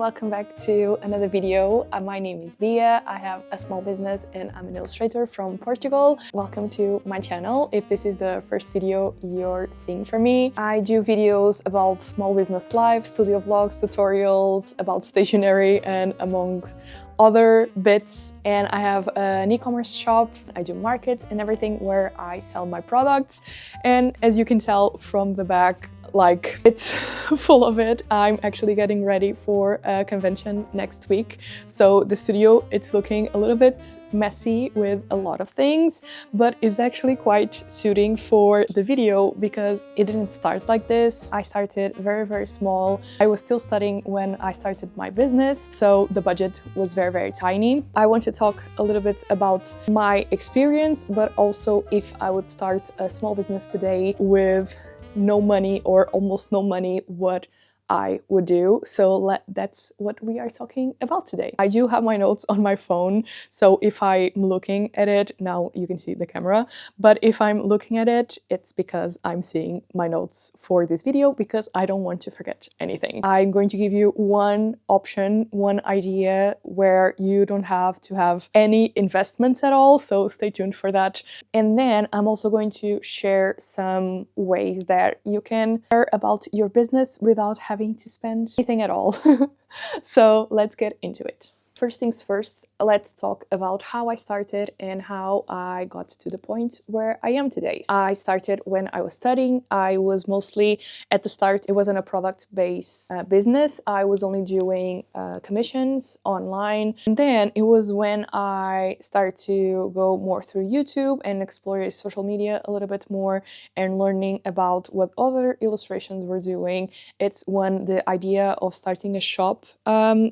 welcome back to another video. My name is Bia. I have a small business and I'm an illustrator from Portugal. Welcome to my channel. If this is the first video you're seeing from me, I do videos about small business life, studio vlogs, tutorials, about stationery and among other bits. And I have an e-commerce shop. I do markets and everything where I sell my products. And as you can tell from the back, like, it's full of it. I'm actually getting ready for a convention next week. So the studio, it's looking a little bit messy with a lot of things, but it's actually quite suiting for the video because it didn't start like this. I started very, very small. I was still studying when I started my business, so the budget was very, very tiny. I want to talk a little bit about my experience, but also if I would start a small business today with no money or almost no money, what I would do. So that's what we are talking about today. I do have my notes on my phone, so if I'm looking at it, now you can see the camera, but if I'm looking at it, it's because I'm seeing my notes for this video because I don't want to forget anything. I'm going to give you one option, one idea where you don't have to have any investments at all, so stay tuned for that. And then I'm also going to share some ways that you can share about your business without having to spend anything at all. So let's get into it. First things first, let's talk about how I started and how I got to the point where I am today. I started when I was studying. I was mostly, at the start, it wasn't a product-based business. I was only doing commissions online. And then it was when I started to go more through YouTube and explore social media a little bit more and learning about what other illustrations were doing. It's when the idea of starting a shop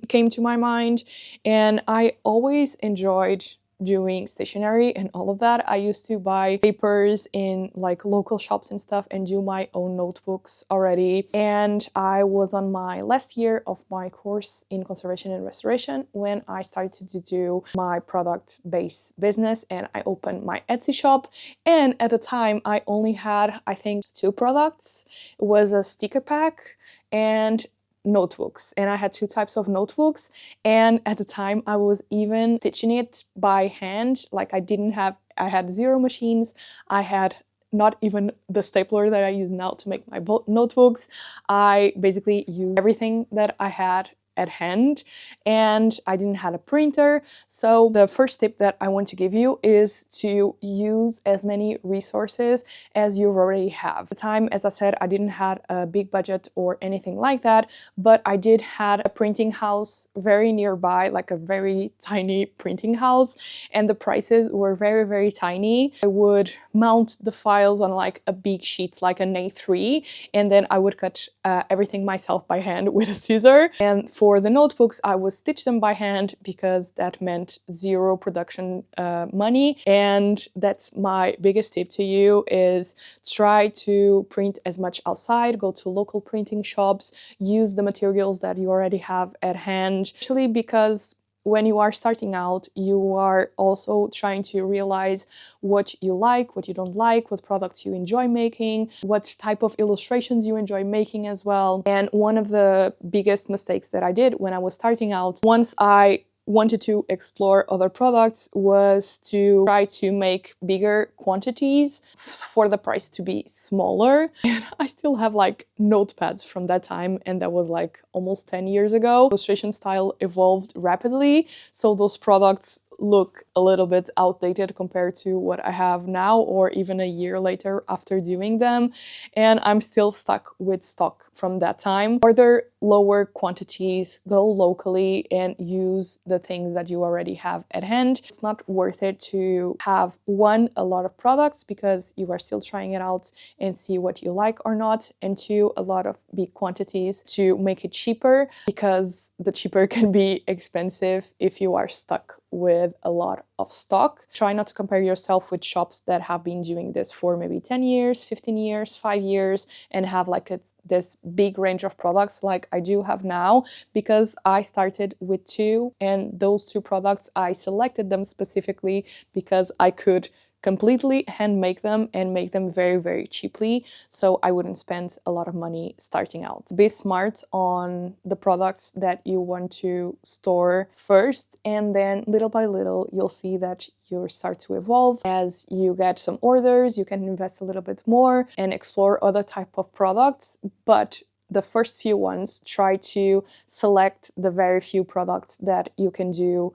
came to my mind. And I always enjoyed doing stationery and all of that. I used to buy papers in like local shops and stuff and do my own notebooks already. And I was on my last year of my course in conservation and restoration when I started to do my product-based business and I opened my Etsy shop. And at the time I only had, I think, 2 products. It was a sticker pack and notebooks, and I had 2 types of notebooks, and at the time I was even stitching it by hand. Like I had 0 machines. I had not even the stapler that I use now to make my notebooks. I basically used everything that I had at hand, and I didn't have a printer. So the first tip that I want to give you is to use as many resources as you already have. At the time, as I said, I didn't have a big budget or anything like that, but I did have a printing house very nearby, like a very tiny printing house, and the prices were very, very tiny. I would mount the files on like a big sheet, like an A3, and then I would cut everything myself by hand with a scissor. And for the notebooks, I would stitch them by hand because that meant 0 production money. And that's my biggest tip to you, is try to print as much outside, go to local printing shops, use the materials that you already have at hand, especially because when you are starting out, you are also trying to realize what you like, what you don't like, what products you enjoy making, what type of illustrations you enjoy making as well. And one of the biggest mistakes that I did when I was starting out, once I wanted to explore other products, was to try to make bigger quantities for the price to be smaller. And I still have like notepads from that time, and that was like almost 10 years ago. Illustration style evolved rapidly, so those products look a little bit outdated compared to what I have now, or even a year later after doing them. And I'm still stuck with stock from that time. Order lower quantities, go locally, and use the things that you already have at hand. It's not worth it to have, 1, a lot of products because you are still trying it out and see what you like or not, and 2, a lot of big quantities to make it cheaper, because the cheaper can be expensive if you are stuck with a lot of stock. Try not to compare yourself with shops that have been doing this for maybe 10 years, 15 years, 5 years, and have like this big range of products like I do have now, because I started with 2, and those 2 products, I selected them specifically because I could completely hand make them and make them very, very cheaply, so I wouldn't spend a lot of money starting out. Be smart on the products that you want to store first, and then little by little you'll see that you start to evolve. As you get some orders, you can invest a little bit more and explore other type of products, but the first few ones, try to select the very few products that you can do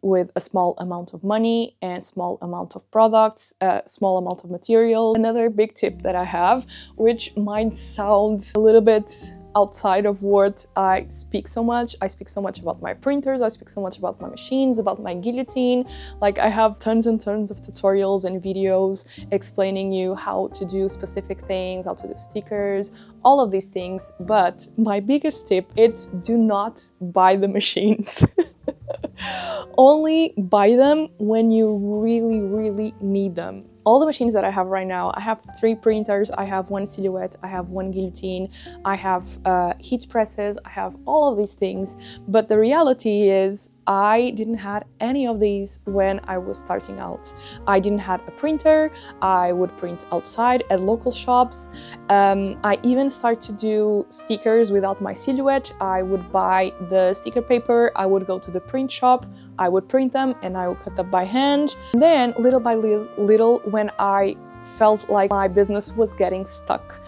with a small amount of money and small amount of products, small amount of material. Another big tip that I have, which might sound a little bit outside of what I speak so much. I speak so much about my printers, I speak so much about my machines, about my guillotine. Like, I have tons and tons of tutorials and videos explaining you how to do specific things, how to do stickers, all of these things. But my biggest tip is do not buy the machines. Only buy them when you really, really need them. All the machines that I have right now, I have 3 printers, I have 1 silhouette, I have 1 guillotine, I have heat presses, I have all of these things. But the reality is I didn't have any of these when I was starting out. I didn't have a printer, I would print outside at local shops. I even started to do stickers without my silhouette. I would buy the sticker paper, I would go to the print shop, I would print them and I would cut them by hand. And then little by little, when I felt like my business was getting stuck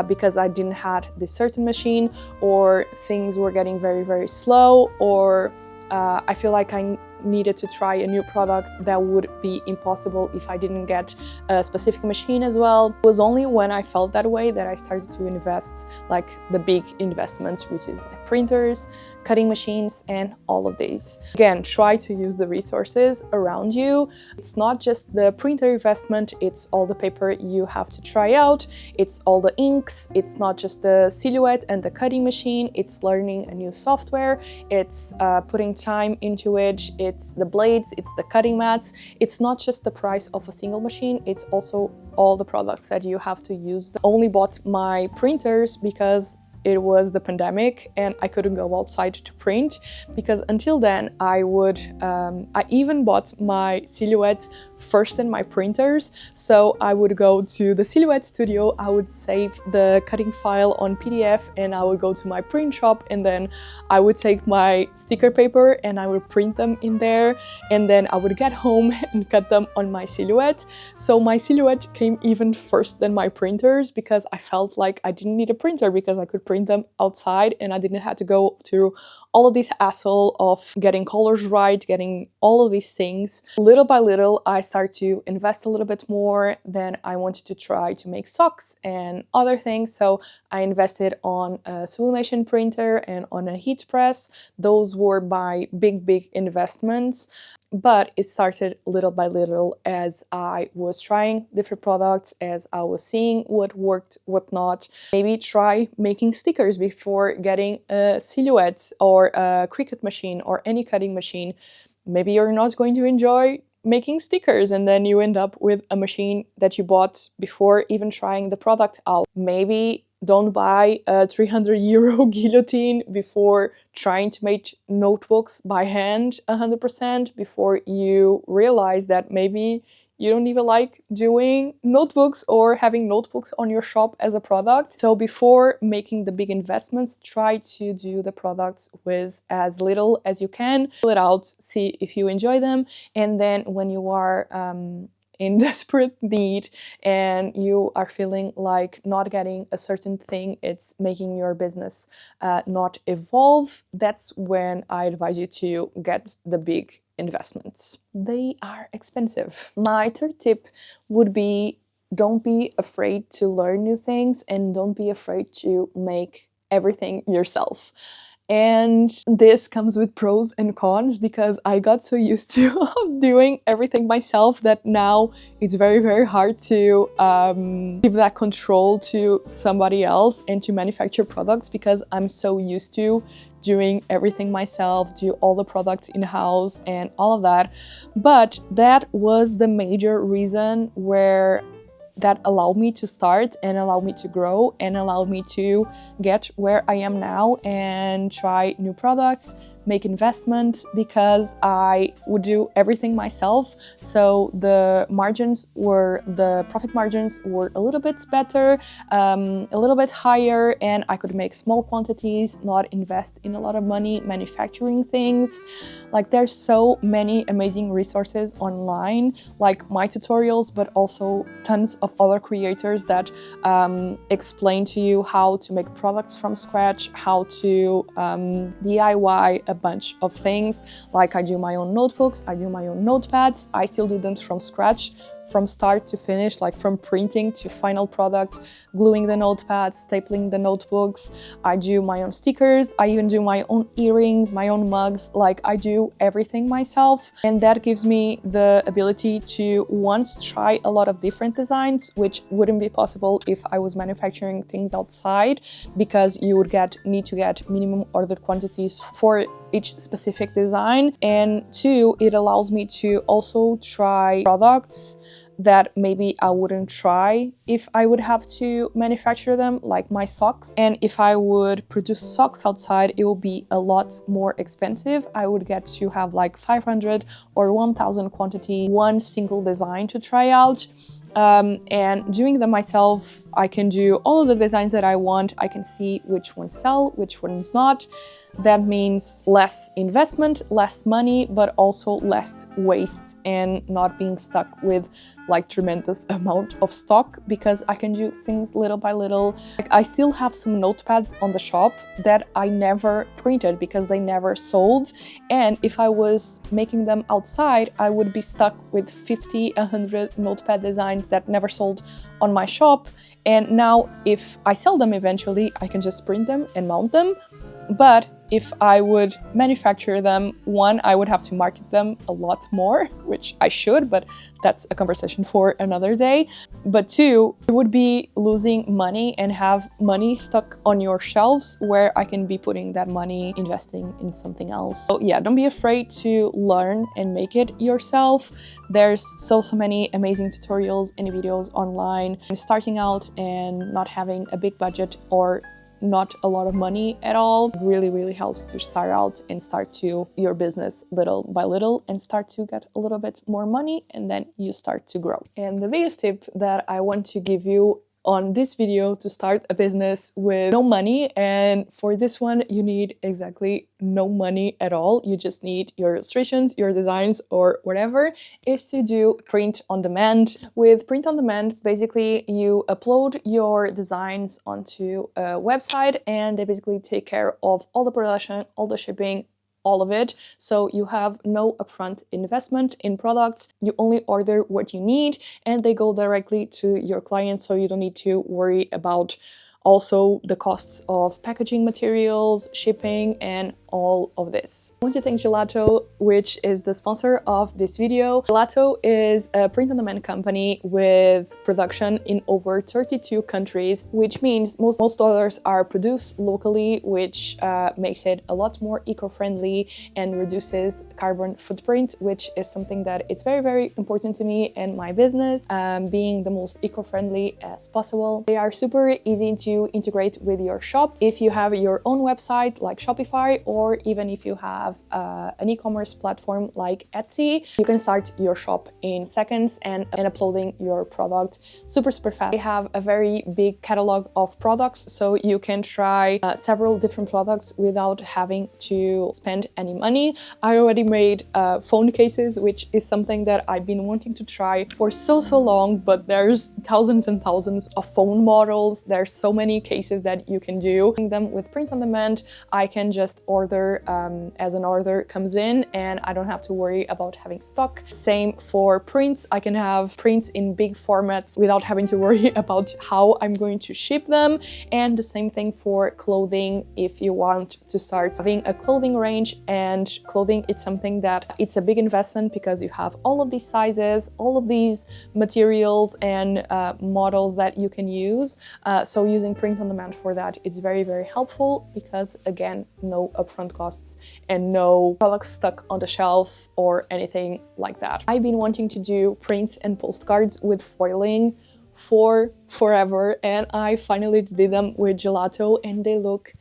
because I didn't have this certain machine, or things were getting very, very slow, or I feel like I needed to try a new product that would be impossible if I didn't get a specific machine as well. It was only when I felt that way that I started to invest like the big investments, which is like printers, cutting machines, and all of these. Again, try to use the resources around you. It's not just the printer investment, it's all the paper you have to try out, it's all the inks, it's not just the silhouette and the cutting machine, it's learning a new software, it's putting time into it, it's the blades, it's the cutting mats. It's not just the price of a single machine, it's also all the products that you have to use. I only bought my printers because it was the pandemic and I couldn't go outside to print, because until then I even bought my silhouette first than my printers. So I would go to the silhouette studio, I would save the cutting file on PDF, and I would go to my print shop, and then I would take my sticker paper and I would print them in there, and then I would get home and cut them on my silhouette. So my silhouette came even first than my printers, because I felt like I didn't need a printer because I could print them outside and I didn't have to go through all of this hassle of getting colors right, getting all of these things. Little by little, I started to invest a little bit more. Then I wanted to try to make socks and other things. So I invested on a sublimation printer and on a heat press. Those were my big investments. But it started little by little as I was trying different products, as I was seeing what worked, what not. Maybe try making stickers before getting a silhouette or a Cricut machine or any cutting machine. Maybe you're not going to enjoy making stickers and then you end up with a machine that you bought before even trying the product out. Maybe don't buy a 300 euro guillotine before trying to make notebooks by hand 100%, before you realize that maybe you don't even like doing notebooks or having notebooks on your shop as a product. So before making the big investments, try to do the products with as little as you can. Fill it out, see if you enjoy them, and then when you are in desperate need and you are feeling like not getting a certain thing, it's making your business not evolve, that's when I advise you to get the big investments. They are expensive. My third tip would be, don't be afraid to learn new things and don't be afraid to make everything yourself. And this comes with pros and cons, because I got so used to doing everything myself that now it's very hard to give that control to somebody else and to manufacture products, because I'm so used to doing everything myself, do all the products in-house and all of that. But that was the major reason that allowed me to start and allowed me to grow and allowed me to get where I am now and try new products, make investment because I would do everything myself. So the profit margins were a little bit better, a little bit higher, and I could make small quantities, not invest in a lot of money manufacturing things. Like, there's so many amazing resources online, like my tutorials, but also tons of other creators that explain to you how to make products from scratch, how to DIY a bunch of things. Like, I do my own notebooks, I do my own notepads, I still do them from scratch, from start to finish, like from printing to final product, gluing the notepads, stapling the notebooks. I do my own stickers, I even do my own earrings, my own mugs. Like, I do everything myself, and that gives me the ability to once try a lot of different designs, which wouldn't be possible if I was manufacturing things outside, because you would need to get minimum ordered quantities for each specific design. And two, it allows me to also try products that maybe I wouldn't try if I would have to manufacture them, like my socks. And if I would produce socks outside, it would be a lot more expensive. I would get to have like 500 or 1000 quantity, one single design to try out. And doing them myself, I can do all of the designs that I want. I can see which ones sell, which ones not. That means less investment, less money, but also less waste and not being stuck with like tremendous amount of stock, because I can do things little by little. Like, I still have some notepads on the shop that I never printed because they never sold. And if I was making them outside, I would be stuck with 50, 100 notepad designs that never sold on my shop. And now if I sell them eventually, I can just print them and mount them. But if I would manufacture them, one, I would have to market them a lot more, which I should, but that's a conversation for another day. But two, it would be losing money and have money stuck on your shelves where I can be putting that money investing in something else. So yeah, don't be afraid to learn and make it yourself. There's so many amazing tutorials and videos online. Starting out and not having a big budget or not a lot of money at all really helps to start out and start to your business little by little and start to get a little bit more money, and then you start to grow. And the biggest tip that I want to give you on this video to start a business with no money, and for this one you need exactly no money at all, you just need your illustrations, your designs, or whatever, is to do print on demand. With print on demand, basically you upload your designs onto a website and they basically take care of all the production, all the shipping, all of it. So you have no upfront investment in products. You only order what you need and they go directly to your client, so you don't need to worry about also the costs of packaging materials, shipping, and all of this. I want to thank Gelato, which is the sponsor of this video. Gelato is a print-on-demand company with production in over 32 countries, which means most orders are produced locally, which makes it a lot more eco-friendly and reduces carbon footprint, which is something that it's very important to me and my business, being the most eco-friendly as possible. They are super easy to integrate with your shop. If you have your own website like Shopify, or even if you have an e-commerce platform like Etsy, you can start your shop in seconds and uploading your product super fast. They have a very big catalog of products, so you can try several different products without having to spend any money. I already made phone cases, which is something that I've been wanting to try for so long, but there's thousands and thousands of phone models. There's so many cases that you can do. Them with print on demand, I can just order as an order comes in and I don't have to worry about having stock. Same for prints. I can have prints in big formats without having to worry about how I'm going to ship them. And the same thing for clothing. If you want to start having a clothing range, and clothing, it's something that it's a big investment because you have all of these sizes, all of these materials and models that you can use. So using print on demand for that, it's very helpful because again, no upfront costs and no products stuck on the shelf or anything like that. I've been wanting to do prints and postcards with foiling for forever, and I finally did them with Gelato and they look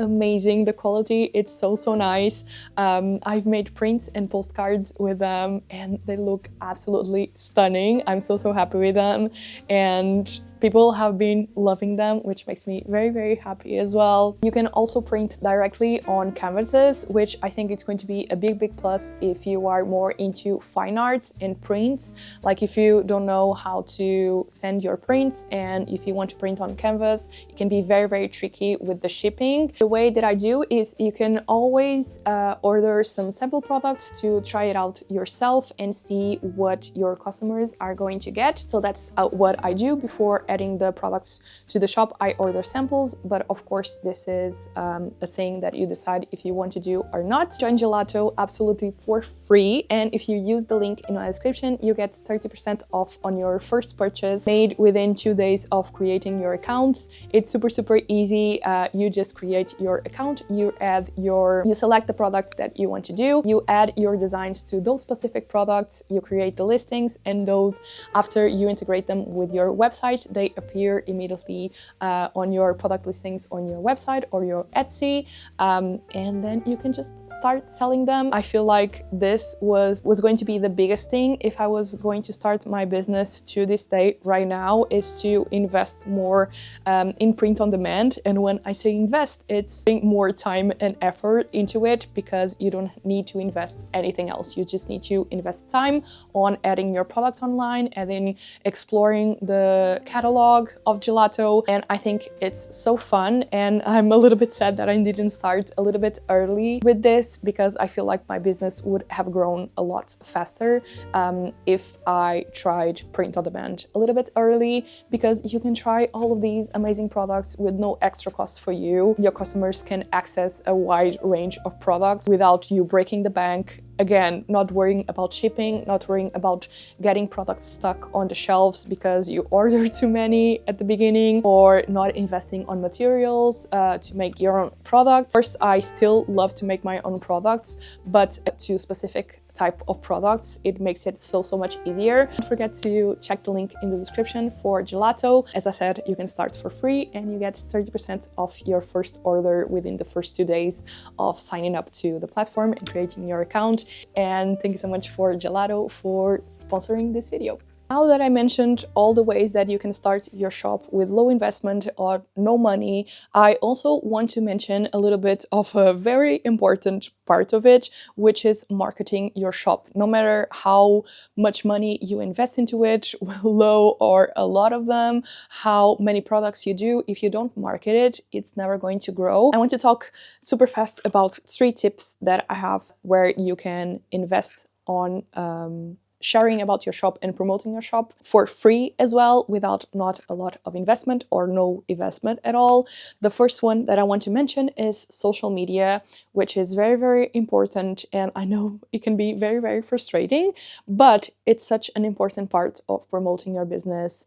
amazing. The quality, it's so nice. I've made prints and postcards with them and they look absolutely stunning. I'm so happy with them, and people have been loving them, which makes me very happy as well. You can also print directly on canvases, which I think it's going to be a big plus if you are more into fine arts and prints. Like if you don't know how to send your prints and if you want to print on canvas, it can be very tricky with the shipping. The way that I do is you can always order some sample products to try it out yourself and see what your customers are going to get. So that's what I do before adding the products to the shop. I order samples, but of course this is a thing that you decide if you want to do or not. Join Gelato absolutely for free, and if you use the link in my description, you get 30% off on your first purchase made within 2 days of creating your account. It's super easy. You just create your account, you select the products that you want to do, you add your designs to those specific products, you create the listings, and those, after you integrate them with your website, they appear immediately on your product listings on your website or your Etsy, and then you can just start selling them. I feel like this was going to be the biggest thing if I was going to start my business to this day right now, is to invest more in print on demand. And when I say invest, it's putting more time and effort into it, because you don't need to invest anything else. You just need to invest time on adding your products online and then exploring the catalog of Gelato. And I think it's so fun, and I'm a little bit sad that I didn't start a little bit early with this, because I feel like my business would have grown a lot faster if I tried print on demand a little bit early, because you can try all of these amazing products with no extra cost for you. Your customers can access a wide range of products without you breaking the bank. Again, not worrying about shipping, not worrying about getting products stuck on the shelves because you ordered too many at the beginning, or not investing on materials to make your own products. First, I still love to make my own products, but to specific type of products, it makes it so much easier. Don't forget to check the link in the description for Gelato. As I said, you can start for free and you get 30% off your first order within the first 2 days of signing up to the platform and creating your account. And thank you so much for Gelato for sponsoring this video. Now that I mentioned all the ways that you can start your shop with low investment or no money, I also want to mention a little bit of a very important part of it, which is marketing your shop. No matter how much money you invest into it, low or a lot of them, how many products you do, if you don't market it, it's never going to grow. I want to talk super fast about 3 tips that I have where you can invest on sharing about your shop and promoting your shop for free as well, without not a lot of investment or no investment at all. The first one that I want to mention is social media, which is very important, and I know it can be very frustrating, but it's such an important part of promoting your business,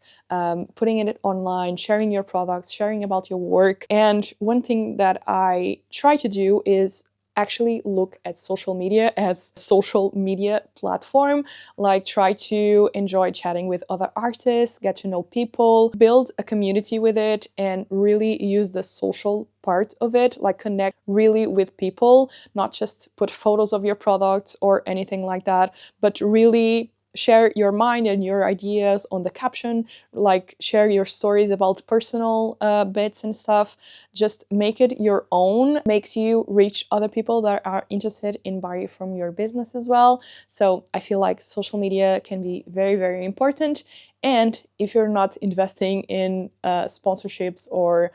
putting it online, sharing your products, sharing about your work. And one thing that I try to do is actually look at social media as a social media platform. Like, try to enjoy chatting with other artists, get to know people, build a community with it, and really use the social part of it, like connect really with people, not just put photos of your products or anything like that, but really share your mind and your ideas on the caption, like share your stories about personal bits and stuff. Just make it your own, makes you reach other people that are interested in buying from your business as well. So I feel like social media can be very important. And if you're not investing in sponsorships or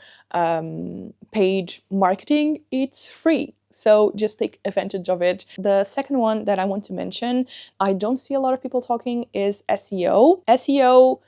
paid marketing, it's free. So just take advantage of it. The second one that I want to mention, I don't see a lot of people talking, is SEO. SEO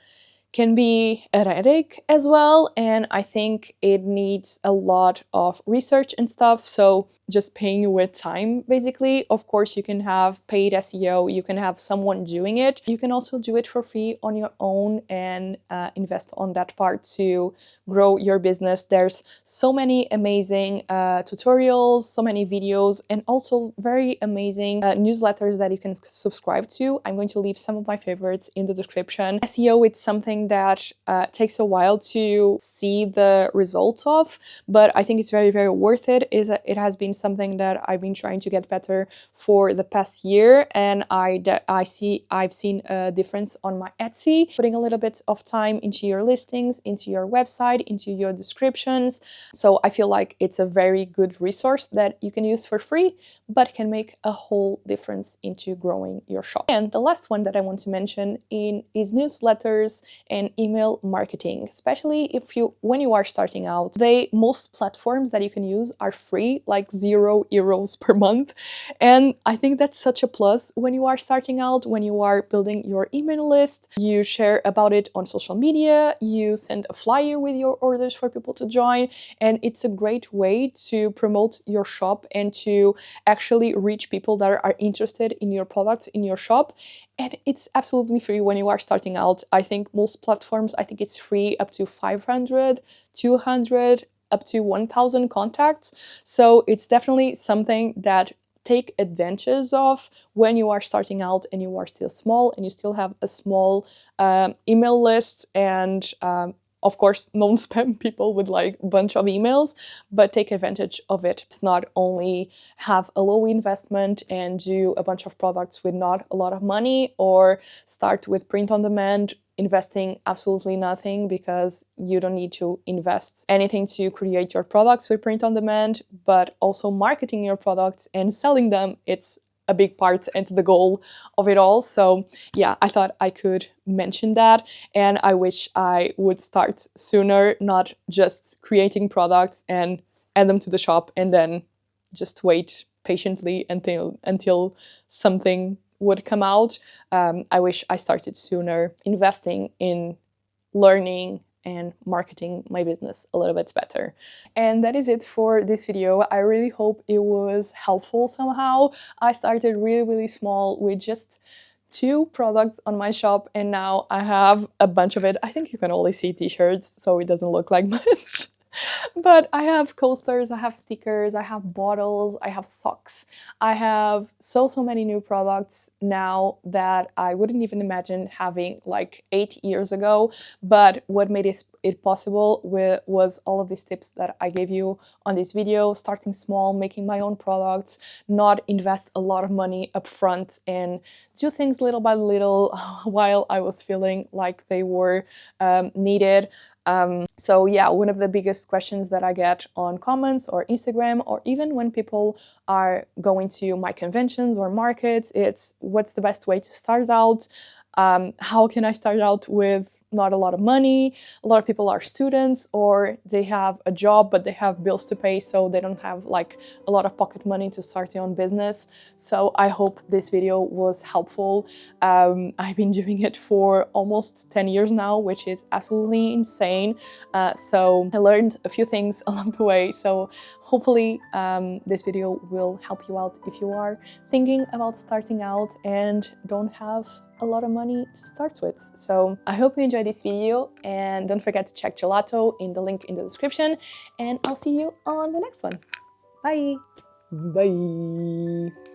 can be erratic as well, and I think it needs a lot of research and stuff, so just paying you with time, basically. Of course, you can have paid SEO, you can have someone doing it. You can also do it for free on your own and invest on that part to grow your business. There's so many amazing tutorials, so many videos, and also very amazing newsletters that you can subscribe to. I'm going to leave some of my favorites in the description. SEO, it's something something that takes a while to see the results of, but I think it's very, very worth it. It has been something that I've been trying to get better for the past year, and I've seen a difference on my Etsy. Putting a little bit of time into your listings, into your website, into your descriptions. So I feel like it's a very good resource that you can use for free, but can make a whole difference into growing your shop. And the last one that I want to mention is newsletters and email marketing, especially when you are starting out. Most platforms that you can use are free, like €0 per month. And I think that's such a plus when you are starting out, when you are building your email list. You share about it on social media, you send a flyer with your orders for people to join, and it's a great way to promote your shop and to actually reach people that are interested in your products in your shop. And it's absolutely free when you are starting out. I think most platforms, I think it's free up to 500, 200, up to 1,000 contacts. So it's definitely something that take advantage of when you are starting out and you are still small and you still have a small email list and of course, non-spam people with like a bunch of emails, but take advantage of it. It's not only have a low investment and do a bunch of products with not a lot of money, or start with print on demand, investing absolutely nothing because you don't need to invest anything to create your products with print on demand, but also marketing your products and selling them. It's a big part and the goal of it all. So yeah, I thought I could mention that, and I wish I would start sooner, not just creating products and add them to the shop and then just wait patiently until something would come out. I wish I started sooner, investing in learning and marketing my business a little bit better. And that is it for this video. I really hope it was helpful somehow. I started really, really small with just 2 products on my shop, and now I have a bunch of it. I think you can only see t-shirts, so it doesn't look like much. But I have coasters, I have stickers, I have bottles, I have socks. I have so many new products now that I wouldn't even imagine having like 8 years ago. But what made it possible was all of these tips that I gave you on this video: starting small, making my own products, not invest a lot of money up front, and do things little by little while I was feeling like they were needed. So yeah, one of the biggest questions that I get on comments or Instagram, or even when people are going to my conventions or markets, it's what's the best way to start out? How can I start out with not a lot of money? A lot of people are students, or they have a job but they have bills to pay, so they don't have like a lot of pocket money to start their own business. So I hope this video was helpful. I've been doing it for almost 10 years now, which is absolutely insane. So I learned a few things along the way. So hopefully this video will help you out if you are thinking about starting out and don't have a lot of money to start with. So I hope you enjoyed this video, and don't forget to check gelato in the link in the description, and I'll see you on the next one. Bye! Bye!